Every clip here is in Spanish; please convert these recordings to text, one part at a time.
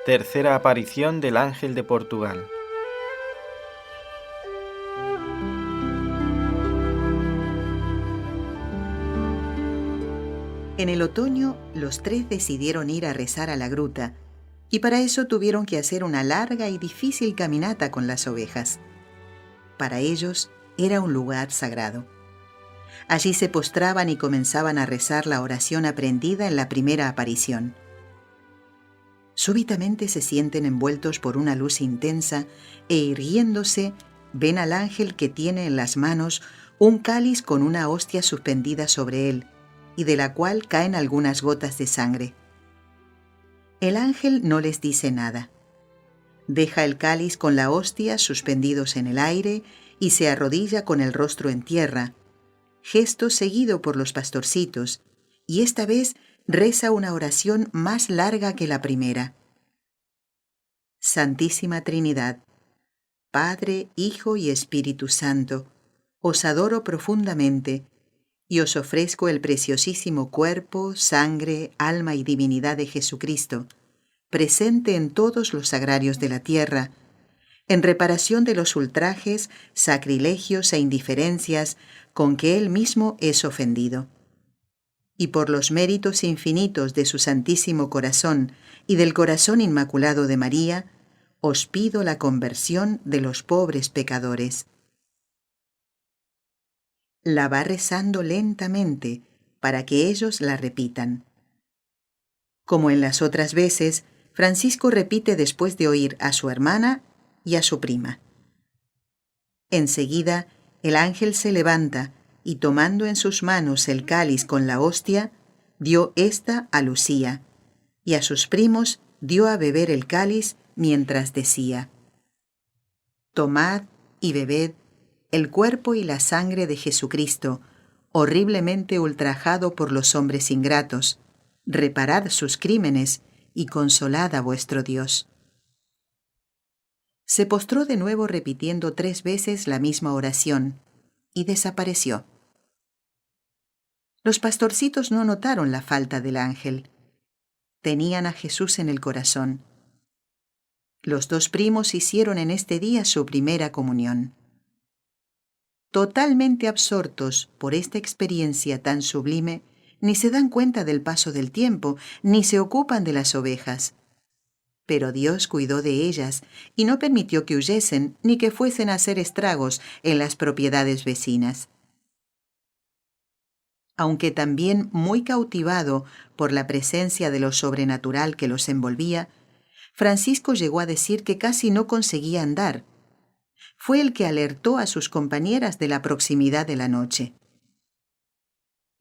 Tercera aparición del ángel de Portugal. En el otoño, los tres decidieron ir a rezar a la gruta, y para eso tuvieron que hacer una larga y difícil caminata con las ovejas. Para ellos era un lugar sagrado. Allí se postraban y comenzaban a rezar la oración aprendida en la primera aparición. Súbitamente se sienten envueltos por una luz intensa e irguiéndose ven al ángel que tiene en las manos un cáliz con una hostia suspendida sobre él y de la cual caen algunas gotas de sangre. El ángel no les dice nada. Deja el cáliz con la hostia suspendidos en el aire y se arrodilla con el rostro en tierra, gesto seguido por los pastorcitos, y esta vez reza una oración más larga que la primera. Santísima Trinidad, Padre, Hijo y Espíritu Santo, os adoro profundamente y os ofrezco el preciosísimo cuerpo, sangre, alma y divinidad de Jesucristo, presente en todos los sagrarios de la tierra, en reparación de los ultrajes, sacrilegios e indiferencias con que Él mismo es ofendido. Y por los méritos infinitos de su Santísimo Corazón y del Corazón Inmaculado de María, os pido la conversión de los pobres pecadores. La va rezando lentamente para que ellos la repitan. Como en las otras veces, Francisco repite después de oír a su hermana y a su prima. Enseguida, el ángel se levanta y tomando en sus manos el cáliz con la hostia, dio ésta a Lucía, y a sus primos dio a beber el cáliz mientras decía: Tomad y bebed el cuerpo y la sangre de Jesucristo, horriblemente ultrajado por los hombres ingratos. Reparad sus crímenes y consolad a vuestro Dios. Se postró de nuevo repitiendo 3 veces la misma oración y desapareció. Los pastorcitos no notaron la falta del ángel. Tenían a Jesús en el corazón. Los 2 primos hicieron en este día su primera comunión. Totalmente absortos por esta experiencia tan sublime, ni se dan cuenta del paso del tiempo, ni se ocupan de las ovejas. Pero Dios cuidó de ellas y no permitió que huyesen ni que fuesen a hacer estragos en las propiedades vecinas. Aunque también muy cautivado por la presencia de lo sobrenatural que los envolvía, Francisco llegó a decir que casi no conseguía andar. Fue el que alertó a sus compañeras de la proximidad de la noche.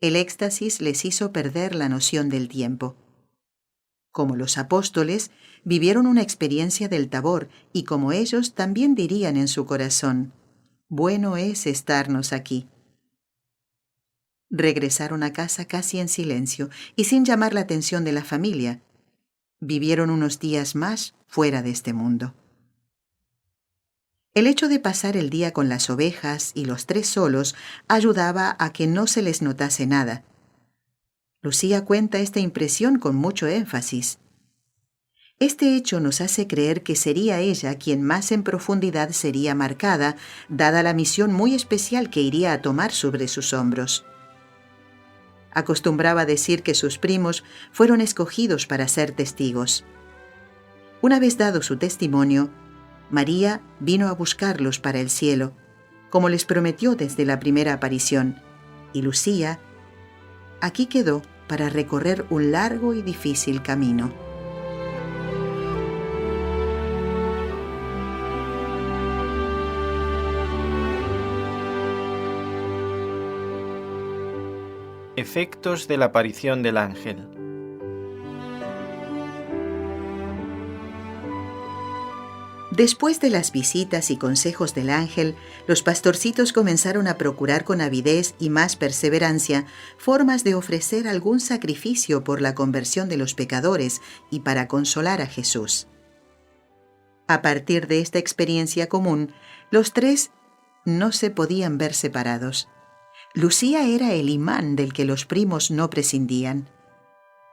El éxtasis les hizo perder la noción del tiempo. Como los apóstoles, vivieron una experiencia del Tabor y como ellos también dirían en su corazón: bueno es estarnos aquí. Regresaron a casa casi en silencio y sin llamar la atención de la familia. Vivieron unos días más fuera de este mundo. El hecho de pasar el día con las ovejas y los 3 solos ayudaba a que no se les notase nada. Lucía cuenta esta impresión con mucho énfasis. Este hecho nos hace creer que sería ella quien más en profundidad sería marcada, dada la misión muy especial que iría a tomar sobre sus hombros. Acostumbraba decir que sus primos fueron escogidos para ser testigos. Una vez dado su testimonio, María vino a buscarlos para el cielo, como les prometió desde la primera aparición, y Lucía aquí quedó para recorrer un largo y difícil camino. Efectos de la aparición del ángel. Después de las visitas y consejos del ángel, los pastorcitos comenzaron a procurar con avidez y más perseverancia formas de ofrecer algún sacrificio por la conversión de los pecadores y para consolar a Jesús. A partir de esta experiencia común, los 3 no se podían ver separados. Lucía era el imán del que los primos no prescindían,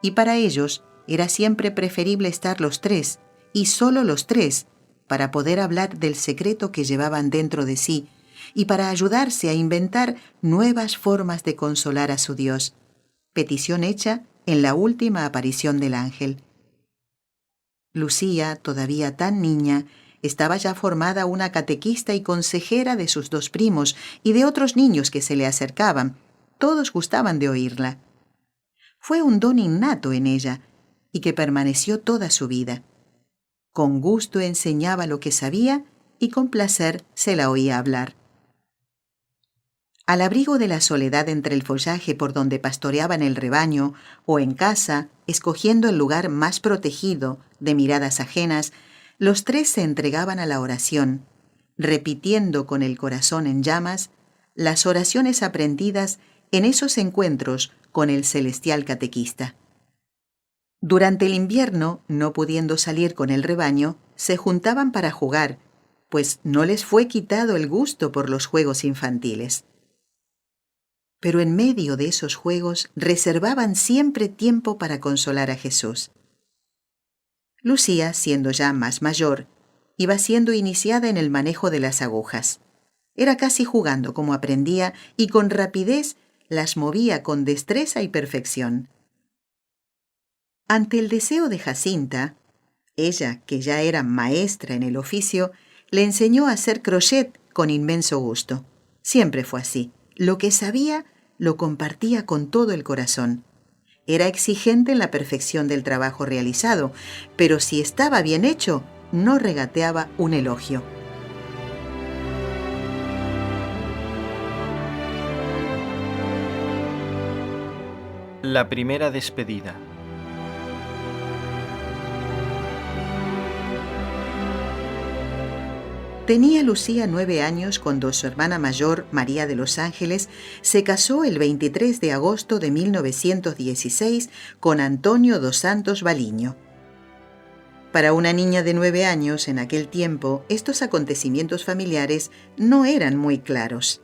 y para ellos era siempre preferible estar los 3 y solo los tres, para poder hablar del secreto que llevaban dentro de sí y para ayudarse a inventar nuevas formas de consolar a su Dios, petición hecha en la última aparición del ángel. Lucía, todavía tan niña, estaba ya formada una catequista y consejera de sus dos primos y de otros niños que se le acercaban. Todos gustaban de oírla. Fue un don innato en ella y que permaneció toda su vida. Con gusto enseñaba lo que sabía y con placer se la oía hablar. Al abrigo de la soledad entre el follaje por donde pastoreaban el rebaño, o en casa, escogiendo el lugar más protegido de miradas ajenas, los tres se entregaban a la oración, repitiendo con el corazón en llamas las oraciones aprendidas en esos encuentros con el celestial catequista. Durante el invierno, no pudiendo salir con el rebaño, se juntaban para jugar, pues no les fue quitado el gusto por los juegos infantiles. Pero en medio de esos juegos reservaban siempre tiempo para consolar a Jesús. Lucía, siendo ya más mayor, iba siendo iniciada en el manejo de las agujas. Era casi jugando como aprendía y con rapidez las movía con destreza y perfección. Ante el deseo de Jacinta, ella, que ya era maestra en el oficio, le enseñó a hacer crochet con inmenso gusto. Siempre fue así. Lo que sabía lo compartía con todo el corazón. Era exigente en la perfección del trabajo realizado, pero si estaba bien hecho, no regateaba un elogio. La primera despedida. Tenía Lucía 9 años cuando su hermana mayor, María de los Ángeles, se casó el 23 de agosto de 1916 con Antonio dos Santos Baliño. Para una niña de 9 años en aquel tiempo, estos acontecimientos familiares no eran muy claros.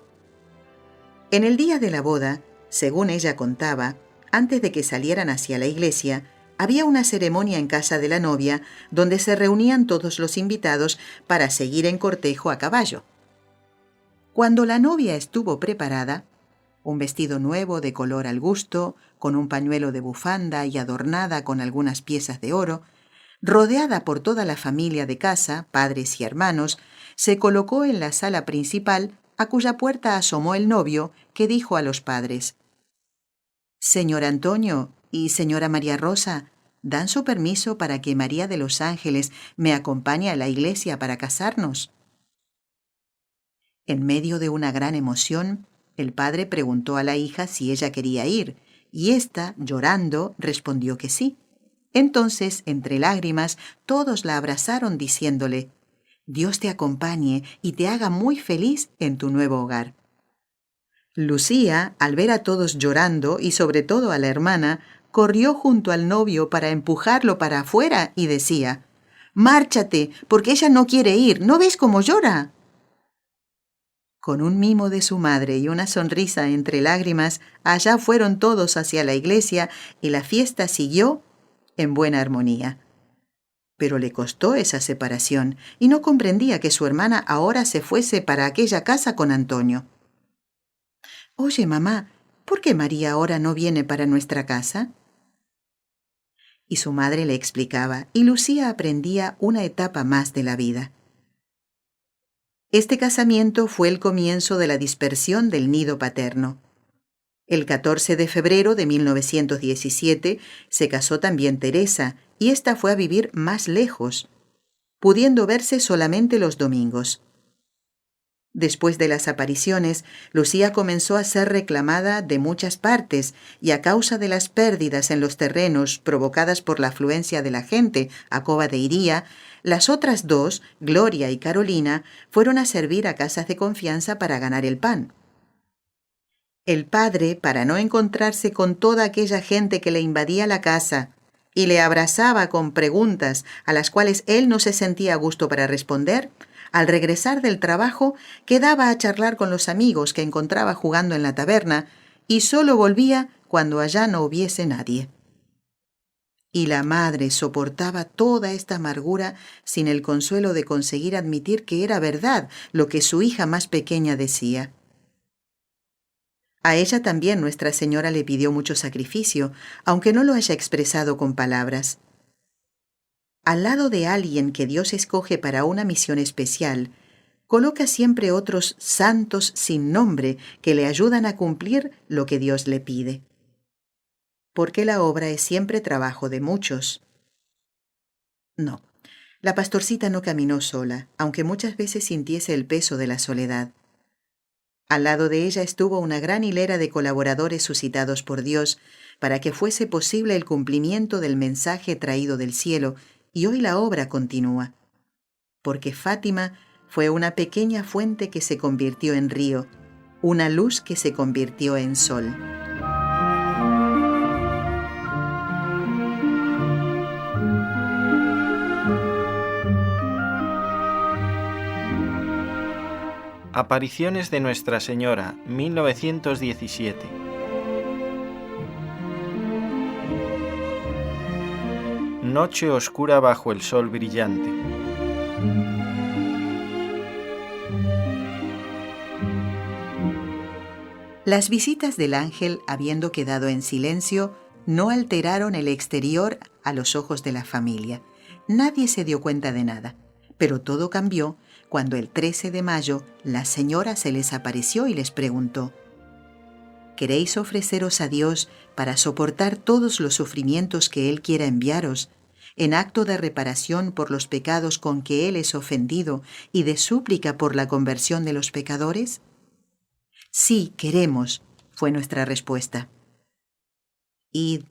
En el día de la boda, según ella contaba, antes de que salieran hacia la iglesia, había una ceremonia en casa de la novia donde se reunían todos los invitados para seguir en cortejo a caballo. Cuando la novia estuvo preparada, un vestido nuevo de color al gusto, con un pañuelo de bufanda y adornada con algunas piezas de oro, rodeada por toda la familia de casa, padres y hermanos, se colocó en la sala principal, a cuya puerta asomó el novio, que dijo a los padres: «Señor Antonio y señora María Rosa, ¿dan su permiso para que María de los Ángeles me acompañe a la iglesia para casarnos?» En medio de una gran emoción, el padre preguntó a la hija si ella quería ir, y ésta, llorando, respondió que sí. Entonces, entre lágrimas, todos la abrazaron diciéndole: «Dios te acompañe y te haga muy feliz en tu nuevo hogar». Lucía, al ver a todos llorando y sobre todo a la hermana, corrió junto al novio para empujarlo para afuera y decía: «Márchate, porque ella no quiere ir, ¿no ves cómo llora?». Con un mimo de su madre y una sonrisa entre lágrimas, allá fueron todos hacia la iglesia y la fiesta siguió en buena armonía. Pero le costó esa separación y no comprendía que su hermana ahora se fuese para aquella casa con Antonio. «Oye, mamá, ¿por qué María ahora no viene para nuestra casa?». Y su madre le explicaba, y Lucía aprendía una etapa más de la vida. Este casamiento fue el comienzo de la dispersión del nido paterno. El 14 de febrero de 1917 se casó también Teresa, y ésta fue a vivir más lejos, pudiendo verse solamente los domingos. Después de las apariciones, Lucía comenzó a ser reclamada de muchas partes y a causa de las pérdidas en los terrenos provocadas por la afluencia de la gente a Cova de Iría, las otras dos, Gloria y Carolina, fueron a servir a casas de confianza para ganar el pan. El padre, para no encontrarse con toda aquella gente que le invadía la casa y le abrazaba con preguntas a las cuales él no se sentía a gusto para responder, al regresar del trabajo quedaba a charlar con los amigos que encontraba jugando en la taberna y solo volvía cuando allá no hubiese nadie. Y la madre soportaba toda esta amargura sin el consuelo de conseguir admitir que era verdad lo que su hija más pequeña decía. A ella también Nuestra Señora le pidió mucho sacrificio, aunque no lo haya expresado con palabras. Al lado de alguien que Dios escoge para una misión especial, coloca siempre otros santos sin nombre que le ayudan a cumplir lo que Dios le pide. Porque la obra es siempre trabajo de muchos. No, la pastorcita no caminó sola, aunque muchas veces sintiese el peso de la soledad. Al lado de ella estuvo una gran hilera de colaboradores suscitados por Dios para que fuese posible el cumplimiento del mensaje traído del cielo, y hoy la obra continúa. Porque Fátima fue una pequeña fuente que se convirtió en río, una luz que se convirtió en sol. Apariciones de Nuestra Señora, 1917. Noche oscura bajo el sol brillante. Las visitas del ángel, habiendo quedado en silencio, no alteraron el exterior a los ojos de la familia. Nadie se dio cuenta de nada, pero todo cambió cuando el 13 de mayo la señora se les apareció y les preguntó: ¿Queréis ofreceros a Dios para soportar todos los sufrimientos que Él quiera enviaros, en acto de reparación por los pecados con que Él es ofendido y de súplica por la conversión de los pecadores? Sí, queremos, fue nuestra respuesta. Id,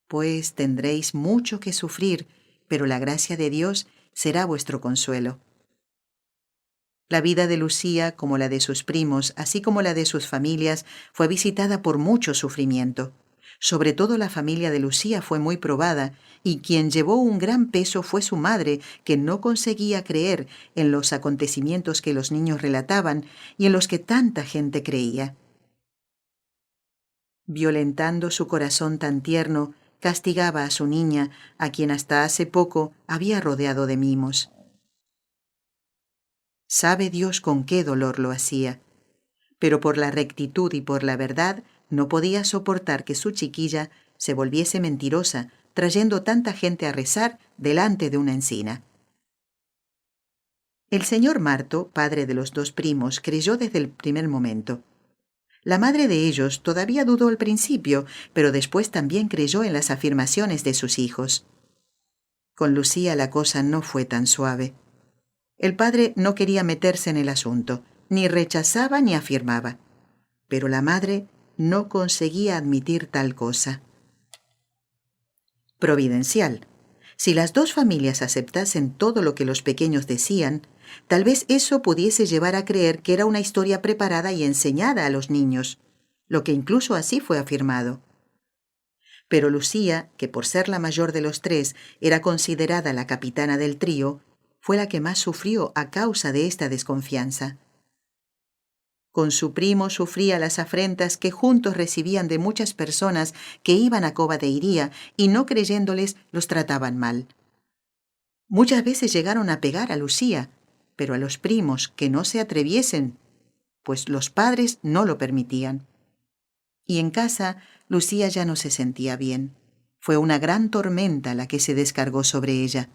pues tendréis mucho que sufrir, pero la gracia de Dios será vuestro consuelo. La vida de Lucía, como la de sus primos, así como la de sus familias, fue visitada por mucho sufrimiento. Sobre todo la familia de Lucía fue muy probada, y quien llevó un gran peso fue su madre, que no conseguía creer en los acontecimientos que los niños relataban y en los que tanta gente creía. Violentando su corazón tan tierno, castigaba a su niña, a quien hasta hace poco había rodeado de mimos. Sabe Dios con qué dolor lo hacía, pero por la rectitud y por la verdad no podía soportar que su chiquilla se volviese mentirosa, trayendo tanta gente a rezar delante de una encina. El señor Marto, padre de los dos primos, creyó desde el primer momento. La madre de ellos todavía dudó al principio, pero después también creyó en las afirmaciones de sus hijos. Con Lucía la cosa no fue tan suave. El padre no quería meterse en el asunto, ni rechazaba ni afirmaba, pero la madre no conseguía admitir tal cosa. Providencial. Si las dos familias aceptasen todo lo que los pequeños decían, tal vez eso pudiese llevar a creer que era una historia preparada y enseñada a los niños, lo que incluso así fue afirmado. Pero Lucía, que por ser la mayor de los tres era considerada la capitana del trío, fue la que más sufrió a causa de esta desconfianza. Con su primo sufría las afrentas que juntos recibían de muchas personas que iban a Cova de Iría y no creyéndoles los trataban mal. Muchas veces llegaron a pegar a Lucía, pero a los primos que no se atreviesen, pues los padres no lo permitían. Y en casa Lucía ya no se sentía bien. Fue una gran tormenta la que se descargó sobre ella.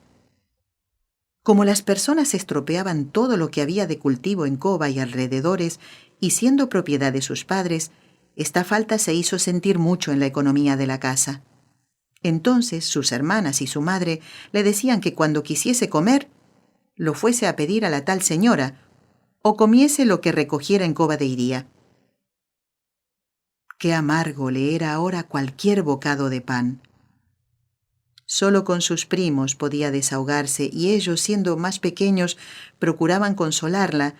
Como las personas estropeaban todo lo que había de cultivo en Cova y alrededores, y siendo propiedad de sus padres, esta falta se hizo sentir mucho en la economía de la casa. Entonces sus hermanas y su madre le decían que cuando quisiese comer, lo fuese a pedir a la tal señora, o comiese lo que recogiera en Cova de Iría. Qué amargo le era ahora cualquier bocado de pan. Solo con sus primos podía desahogarse, y ellos, siendo más pequeños, procuraban consolarla,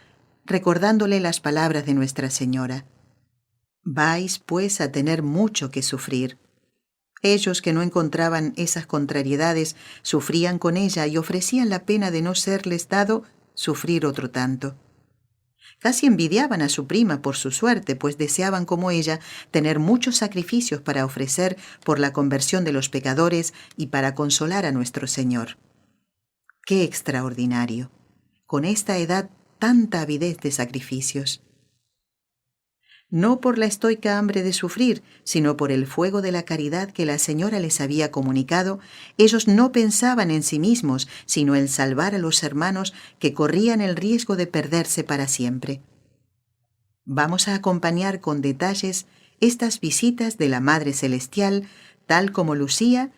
recordándole las palabras de Nuestra Señora. Vais, pues, a tener mucho que sufrir. Ellos, que no encontraban esas contrariedades, sufrían con ella y ofrecían la pena de no serles dado sufrir otro tanto. Casi envidiaban a su prima por su suerte, pues deseaban como ella tener muchos sacrificios para ofrecer por la conversión de los pecadores y para consolar a nuestro Señor. ¡Qué extraordinario! Con esta edad, tanta avidez de sacrificios. No por la estoica hambre de sufrir, sino por el fuego de la caridad que la Señora les había comunicado, ellos no pensaban en sí mismos, sino en salvar a los hermanos que corrían el riesgo de perderse para siempre. Vamos a acompañar con detalles estas visitas de la Madre Celestial, tal como Lucía